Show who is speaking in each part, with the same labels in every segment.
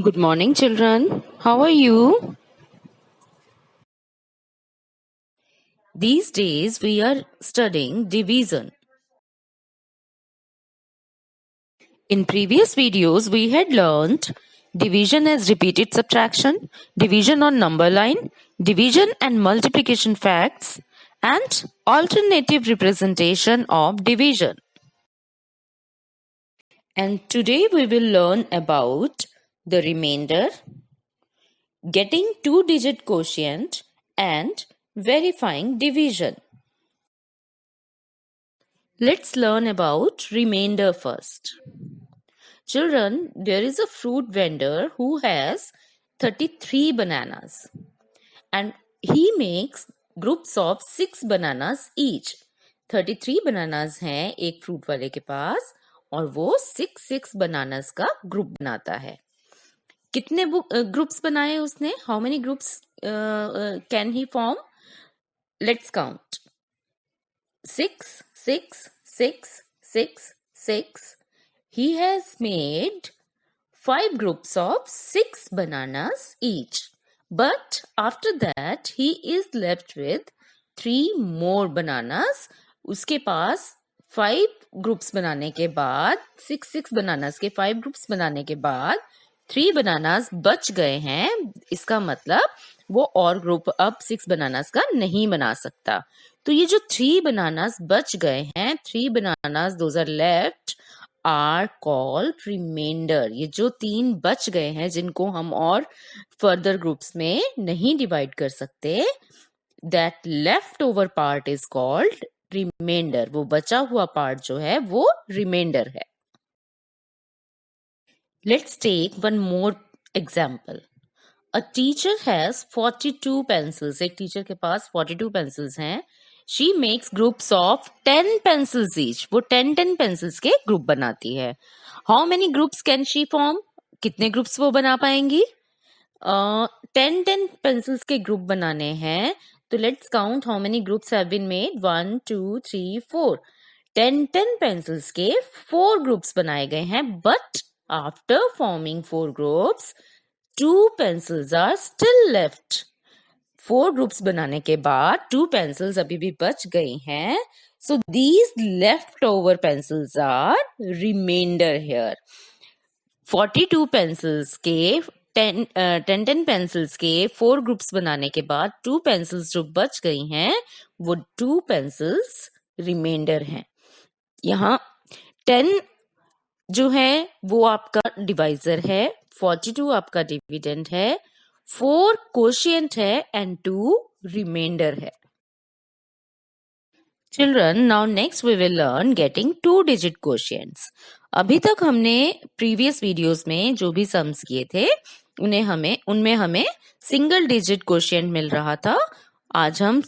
Speaker 1: Good morning, children. How are you? These days we are studying division. In previous videos, we had learned division as repeated subtraction, division on number line, division and multiplication facts, and alternative representation of division. And today we will learn about the remainder, getting two-digit quotient, and verifying division. Let's learn about remainder first. Children, there is a fruit vendor who has 33 bananas and he makes groups of 6 bananas each. 33 bananas हैं एक fruit वाले के पास और वो 6 bananas का group बनाता है. कितने ग्रुप्स बनाए उसने? How many groups can he form? Let's count. 6, 6, 6, 6, 6. He has made 5 groups of 6 bananas each. But after that, he is left with 3 more bananas. उसके पास 5 groups बनाने के बाद 6 bananas के 5 groups बनाने के बाद 3 bananas बच गए हैं. इसका मतलब वो और ग्रुप अब 6 bananas का नहीं बना सकता. तो ये जो 3 bananas बच गए हैं, 3 bananas those are left are called remainder. ये जो 3 बच गए हैं जिनको हम और further groups में नहीं divide कर सकते, that leftover part is called remainder. वो बचा हुआ part जो है वो remainder है. Let's take one more example. A teacher has 42 pencils. एक टीचर के पास 42 pencils हैं. She makes groups of 10 pencils each. वो 10 pencils के ग्रुप बनाती है. How many groups can she form? कितने ग्रुप्स वो बना पाएंगी? 10 pencils के ग्रुप बनाने हैं. तो let's count how many groups have been made. 1, 2, 3, 4. 10 pencils के 4 groups बनाए गए हैं. But after forming 4 groups, 2 pencils are still left. 4 groups बनाने के बाद 2 pencils अभी भी बच गई हैं. So these leftover pencils are remainder here. 42 pencils के 10 pencils के 4 groups बनाने के बाद 2 pencils जो बच गई हैं वो 2 pencils remainder हैं. यहाँ 10 जो है वो आपका डिवाइजर है, 42 आपका डिविडेंड है, 4 कोशिएंट है एंड 2 रिमाइंडर है. Children, now next we will learn getting 2 digit quotients. अभी तक हमने प्रीवियस वीडियोस में जो भी सम्स किए थे उनमें हमें सिंगल डिजिट कोशिएंट मिल रहा था. आज हम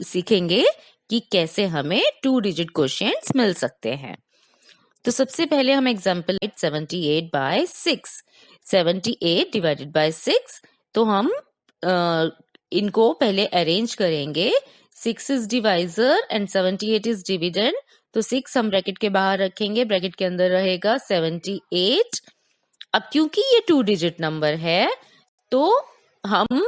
Speaker 1: सीखेंगे कि कैसे हमें 2 डिजिट कोशिएंट्स मिल सकते हैं. तो सबसे पहले हम एग्जाम्पल 78/6. 78 divided by 6. तो हम इनको पहले अरेंज करेंगे. 6 is divisor and 78 is dividend. तो 6 हम ब्रैकेट के बाहर रखेंगे, ब्रैकेट के अंदर रहेगा 78. अब क्योंकि ये 2 डिजिट नंबर है तो हम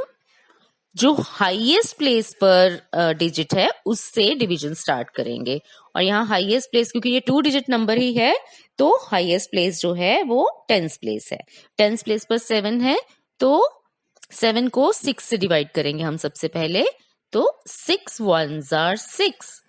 Speaker 1: जो हाईएस्ट प्लेस पर डिजिट है उससे डिवीजन स्टार्ट करेंगे. और यहाँ हाईएस्ट प्लेस क्योंकि ये 2 डिजिट नंबर ही है तो हाईएस्ट प्लेस जो है वो 10th प्लेस है. 10th प्लेस पर 7 है तो 7 को 6 से डिवाइड करेंगे हम सबसे पहले. तो 6 ones are 6.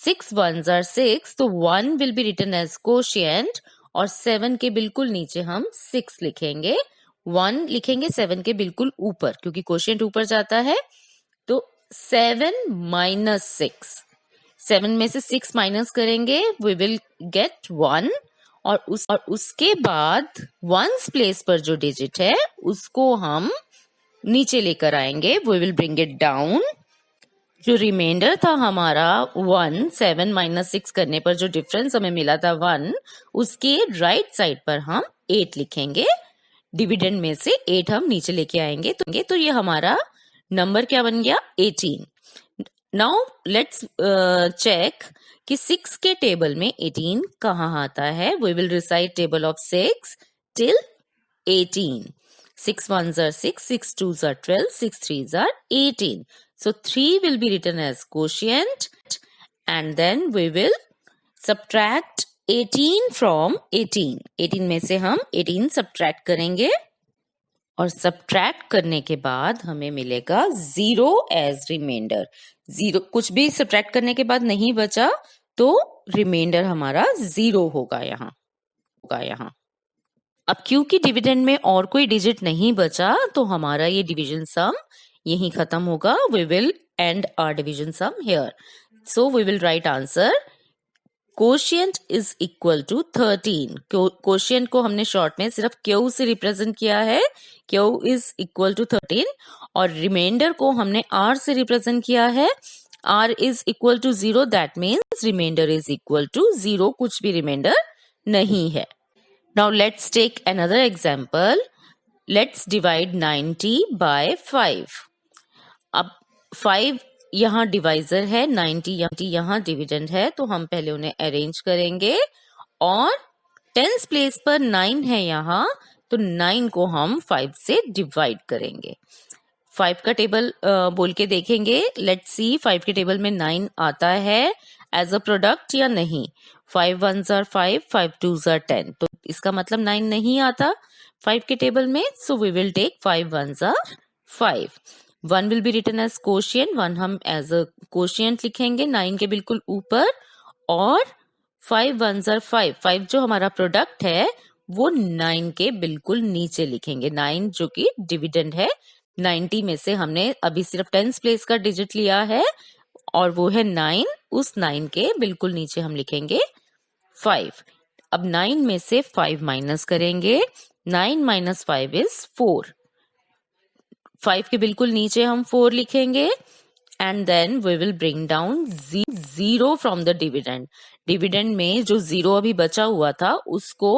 Speaker 1: 6 ones are 6. तो 1 will be written as quotient और 7 के बिल्कुल नीचे हम 6 लिखेंगे. 1 लिखेंगे 7 के बिल्कुल ऊपर क्योंकि क्वोशिएंट ऊपर जाता है. तो 7 minus 6. 7 में से 6 माइनस करेंगे, we will get 1. और उसके बाद 1's प्लेस पर जो डिजिट है उसको हम नीचे लेकर आएंगे. we will bring it down. जो रिमाइंडर था हमारा 1, 7 minus 6 करने पर जो डिफरेंस हमें मिला था 1, उसके राइट साइड पर हम 8 लिखेंगे. डिविडेंड में से 8 हम नीचे लेके आएंगे तो ये हमारा नंबर क्या बन गया? 18. नाउ लेट्स चेक कि 6 के टेबल में 18 कहाँ आता है. We will recite table of 6 till 18. 6 ones are 6, 6 twos are 12, 6 threes are 18. So 3 will be written as quotient, and then we will subtract 18 from 18. 18 में से हम 18 subtract करेंगे और subtract करने के बाद हमें मिलेगा 0 as remainder. 0 कुछ भी subtract करने के बाद नहीं बचा तो remainder हमारा 0 होगा यहाँ. अब क्योंकि डिविडेंड में और कोई डिजिट नहीं बचा तो हमारा ये डिवीजन सम यहीं खत्म होगा. We will end our division sum here. So we will write answer. Quotient is equal to 13. Quotient को हमने शॉर्ट में सिर्फ Q से रिप्रेजेंट किया है. Q is equal to 13 और रिमाइंडर को हमने R से रिप्रेजेंट किया है. R is equal to 0. That means remainder is equal to 0. कुछ भी रिमाइंडर नहीं है. Now let's take another example. Let's divide 90 by 5. अब 5 यहाँ डिवाइजर है, 90 यहाँ डिविडेंड है, तो हम पहले उन्हें अरेंज करेंगे और टेंस प्लेस पर 9 है यहाँ, तो 9 को हम 5 से डिवाइड करेंगे. 5 का टेबल बोल के देखेंगे. लेट्स सी 5 के टेबल में 9 आता है एज अ प्रोडक्ट या नहीं. 5 ones are 5, 5 twos are 10. तो इसका मतलब 9 नहीं आता 5 के टेबल में. So we will take 5 ones are 5. 1 will be written as quotient. 1 हम एज अ quotient लिखेंगे 9 के बिल्कुल ऊपर और 5 ones are 5. 5 जो हमारा प्रोडक्ट है वो 9 के बिल्कुल नीचे लिखेंगे. 9 जो कि डिविडेंड है. 90 में से हमने अभी सिर्फ टेंस प्लेस का डिजिट लिया है और वो है 9. उस 9 के बिल्कुल नीचे हम लिखेंगे 5. अब 9 में से 5 माइनस करेंगे. 9 minus 5 is 4. 5 के बिल्कुल नीचे हम 4 लिखेंगे and then we will bring down 0 from the dividend. Dividend में जो 0 अभी बचा हुआ था उसको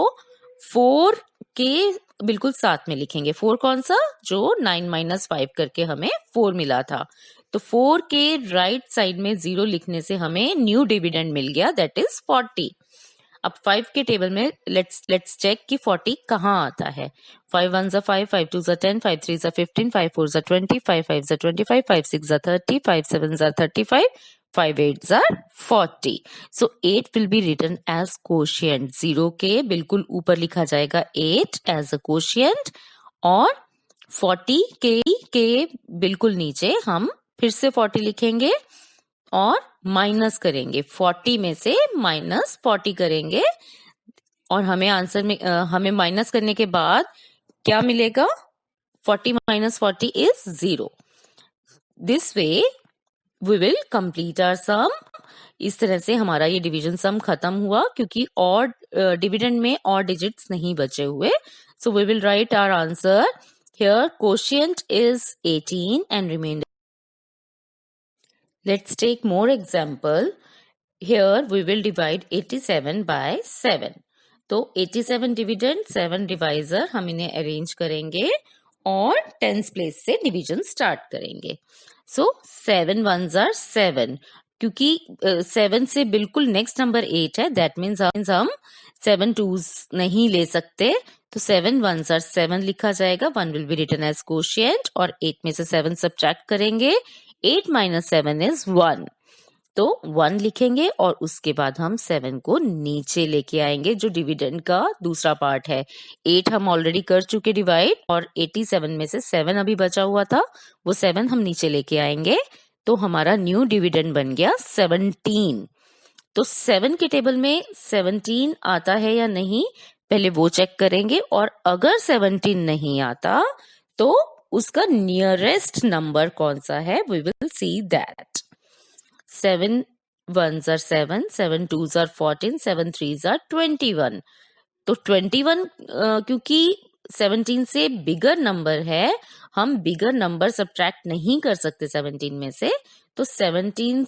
Speaker 1: 4 के बिल्कुल साथ में लिखेंगे. 4 कौन सा? जो 9 minus 5 करके हमें 4 मिला था. तो 4 के राइट साइड में 0 लिखने से हमें न्यू डिविडेंड मिल गया, दैट इज 40. अब 5 के टेबल में लेट्स चेक कि 40 कहाँ आता है. 5 ones are 5, 5 twos are 10, 5 threes are 15, 5 fours are 20, 5 fives are 25, 5 six are 30, 5 sevens are 35, 5 eights are 40. So 8 will be written as quotient. 0 के बिल्कुल ऊपर लिखा जाएगा 8 as a quotient और 40 के बिल्कुल नीचे हम फिर से 40 लिखेंगे और माइनस करेंगे. 40 में से माइनस 40 करेंगे और हमें आंसर में हमें माइनस करने के बाद क्या मिलेगा? 40 minus 40 is 0. This way we will complete our sum. इस तरह से हमारा ये डिवीजन सम खत्म हुआ क्योंकि और डिविडेंड में और डिजिट्स नहीं बचे हुए. So we will write our answer here. Quotient is 18 and remainder. Let's take more example. Here we will divide 87 by 7. तो 87 डिविडेंड, 7 डिवाइजर हम इन्हें अरेंज करेंगे और टेंस प्लेस से डिवीजन स्टार्ट करेंगे. सो 7 ones are 7. क्योंकि 7 से बिल्कुल नेक्स्ट नंबर 8 है, दैट मीन्स हम 7 twos नहीं ले सकते. तो 7 ones are 7 लिखा जाएगा. 1 will be written as quotient और 8 में से 7 सब्ट्रैक्ट करेंगे. 8 minus 7 is 1. तो 1 लिखेंगे और उसके बाद हम 7 को नीचे लेके आएंगे जो डिविडेंड का दूसरा पार्ट है. 8 हम ऑलरेडी कर चुके डिवाइड और 87 में से 7 अभी बचा हुआ था, वो 7 हम नीचे लेके आएंगे. तो हमारा न्यू डिविडेंड बन गया 17. तो 7 के टेबल में 17 आता है या नहीं पहले वो चेक करेंगे और अगर 17 नहीं आता तो उसका नियरेस्ट नंबर कौन सा है, we will see that. 7 ones are 7, 7 twos are 14, 7 threes are 21. तो 21 क्योंकि 17 से बिगर नंबर है, हम बिगर नंबर सब्ट्रैक्ट नहीं कर सकते 17 में से. तो 17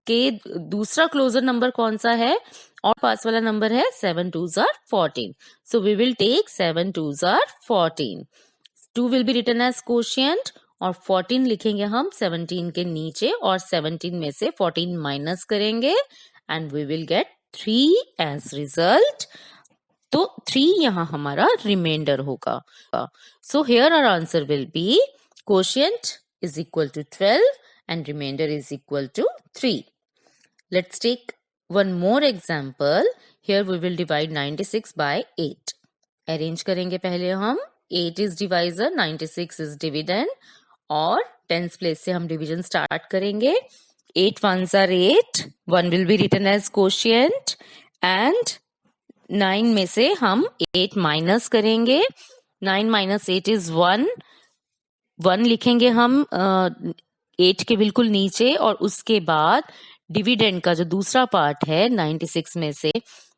Speaker 1: के दूसरा क्लोजर नंबर कौन सा है और पास वाला नंबर है 7 twos are 14. So we will take 7 twos are 14. 2 will be written as quotient और 14 लिखेंगे हम 17 के नीचे और 17 में से 14 माइनस करेंगे and we will get 3 as result. तो 3 यहाँ हमारा रिमाइंडर होगा. So here our answer will be quotient is equal to 12 and remainder is equal to 3. Let's take one more example. Here we will divide 96 by 8. Arrange करेंगे पहले हम. 8 is divisor, 96 is dividend और 10th place से हम division start करेंगे. 8 ones are 8. 1 will be written as quotient and 9 में से हम 8 minus करेंगे. 9 minus 8 is 1. 1 लिखेंगे हम 8 के बिल्कुल नीचे और उसके बाद डिविडेंड का जो दूसरा पार्ट है 96 में से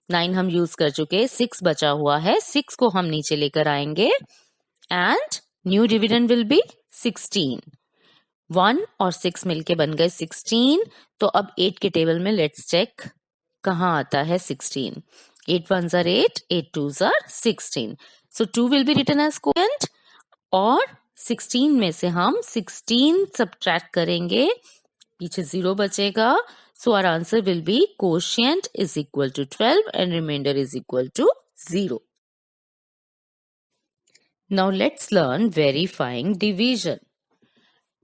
Speaker 1: 9 हम यूज कर चुके, 6 बचा हुआ है, 6 को हम नीचे लेकर आएंगे and new dividend will be 16. 1 और 6 मिलके बन गए 16. तो अब 8 के टेबल में लेट्स चेक कहाँ आता है 16. 8 ones are 8, 8 twos are 16. So 2 will be written as quotient और 16 में से हम 16 सब्ट्रैक्ट करेंगे, पीछे 0 बचेगा. So our answer will be quotient is equal to 12 and remainder is equal to 0. Now let's learn verifying division.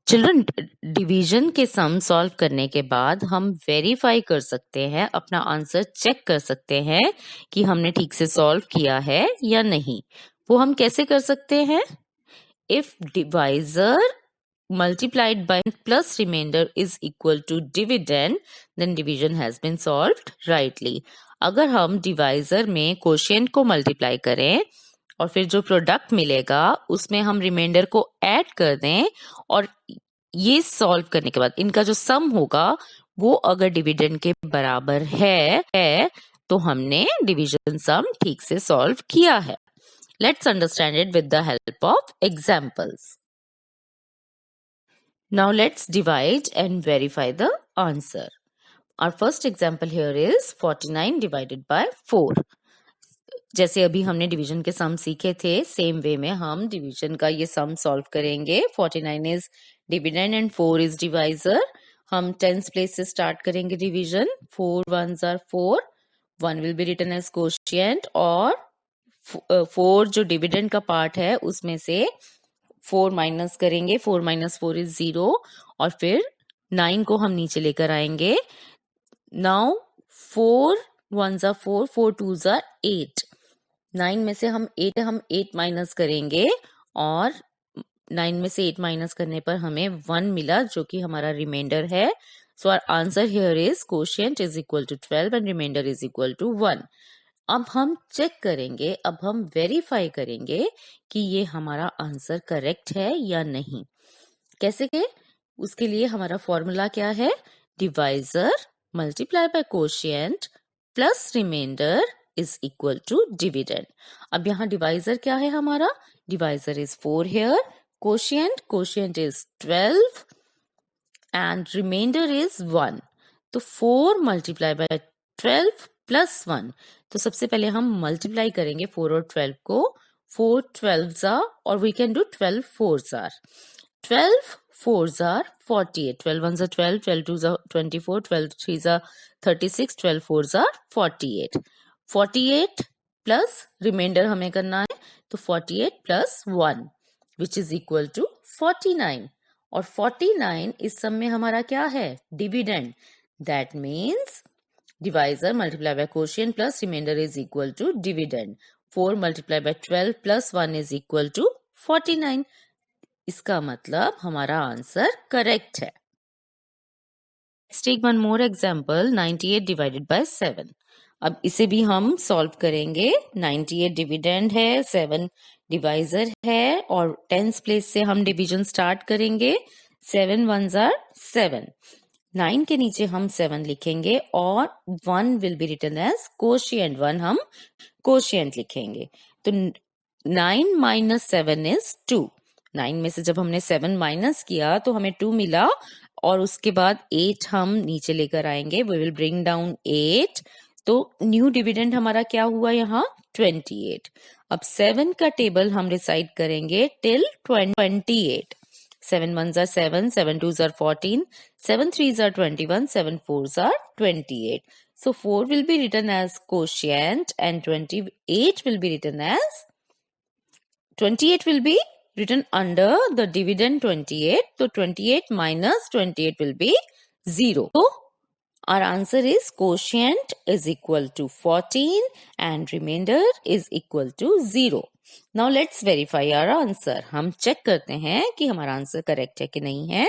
Speaker 1: Children, division के sum solve करने के बाद हम वेरीफाई कर सकते हैं, अपना आंसर चेक कर सकते हैं कि हमने ठीक से सॉल्व किया है या नहीं. वो हम कैसे कर सकते हैं? If divisor multiplied by plus remainder is equal to dividend, then division has been solved rightly. अगर हम डिवाइजर में क्वोशिएंट को मल्टीप्लाई करें और फिर जो प्रोडक्ट मिलेगा उसमें हम रिमाइंडर को ऐड कर दें और ये सॉल्व करने के बाद इनका जो सम होगा वो अगर डिविडेंड के बराबर है तो हमने डिवीजन सम ठीक से सॉल्व किया है. Let's understand it with the help of examples. Now let's divide and verify the answer. Our first example here is 49 divided by 4. जैसे अभी हमने डिवीजन के सम सीखे थे, सेम वे में हम डिवीजन का ये सम सॉल्व करेंगे. 49 is dividend and 4 is divisor. हम 10th place से स्टार्ट करेंगे division. 4 ones are 4. 1 will be written as quotient और 4 जो डिविडेंड का पार्ट है उसमें से 4 माइनस करेंगे. 4 minus 4 is 0 और फिर 9 को हम नीचे लेकर आएंगे. Now 4 ones are 4, 4 twos are 8. 9 में से हम 8 माइनस करेंगे और 9 में से 8 माइनस करने पर हमें 1 मिला जो कि हमारा रिमाइंडर है. So our answer here is quotient is equal to 12 and reminder is equal to 1. अब हम चेक करेंगे, अब हम वेरीफाई करेंगे कि ये हमारा आंसर करेक्ट है या नहीं. कैसे के? उसके लिए हमारा फॉर्मूला क्या है? Divisor multiply by quotient plus reminder is equal to dividend. अब यहाँ डिवाइजर क्या है हमारा? Divisor is 4 here, quotient is 12 and reminder is 1. तो 4 मल्टीप्लाई बाय 12 प्लस 1. तो सबसे पहले हम मल्टीप्लाई करेंगे 4 और 12 को. 4 12s are और we can do 12 4s are. 12 4s are 48. 12 1s are 12, 12 2s are 24, 12 3s are 36, 12 4s are 48. 48 plus remainder हमें करना है तो 48 plus 1 which is equal to 49. और 49 इस सम में हमारा क्या है? Dividend. That means divisor multiplied by quotient plus remainder is equal to dividend. 4 multiplied by 12 plus 1 is equal to 49. इसका मतलब हमारा आंसर करेक्ट है. Let's take one more example. 98 divided by 7. अब इसे भी हम सॉल्व करेंगे. 98 डिविडेंड है, 7 डिवाइजर है और 10th प्लेस से हम डिवीजन स्टार्ट करेंगे. 7 ones are 7. 9 के नीचे हम 7 लिखेंगे और 1 will be written as quotient. 1 हम quotient लिखेंगे. तो 9 minus 7 is 2. 9 में से जब हमने 7 माइनस किया तो हमें 2 मिला और उसके बाद 8 हम नीचे लेकर आएंगे. We will bring down 8. तो न्यू डिविडेंड हमारा क्या हुआ यहाँ? 28. अब 7 का टेबल हम रिसाइड करेंगे till 28. 7 ones are 7, 7 twos are 14, 7 threes are 21, 7 fours are 28. So 4 will be written as quotient and 28 will be written under the dividend 28. So 28 minus 28 will be 0. So our answer is quotient is equal to 14 and remainder is equal to 0. Now let's verify our answer. हम check करते हैं कि हमारा answer correct है कि नहीं है.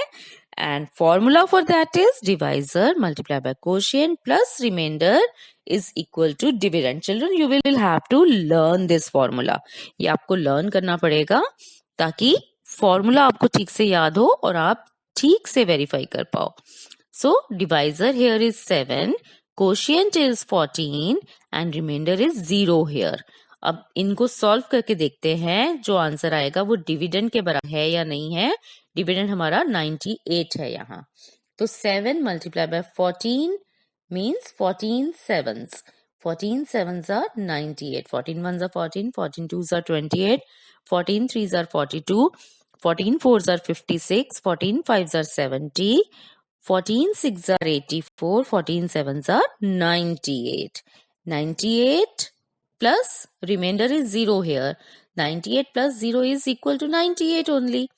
Speaker 1: And formula for that is divisor multiplied by quotient plus remainder is equal to dividend. Children, you will have to learn this formula. ये आपको learn करना पड़ेगा ताकि formula आपको ठीक से याद हो और आप ठीक से verify कर पाओ. So divisor here is 7, quotient is 14 and remainder is 0 here. अब इनको सॉल्व करके देखते हैं जो आंसर आएगा वो डिविडेंड के बराबर है या नहीं है. डिविडेंड हमारा 98 है यहाँ. तो 7 multiply by 14 means 14 sevens. 14 sevens are 98. 14 ones are 14, 14 twos are 28, 14 threes are 42, 14 fours are 56, 14 fives are 70, 14 sixes are 84, 14 sevens are 98. 98 plus remainder is 0 here. 98 plus 0 is equal to 98 only.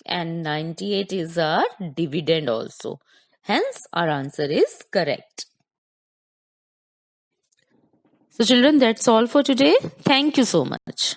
Speaker 1: And 98 is our dividend also. Hence, our answer is correct. So children, that's all for today. Thank you so much.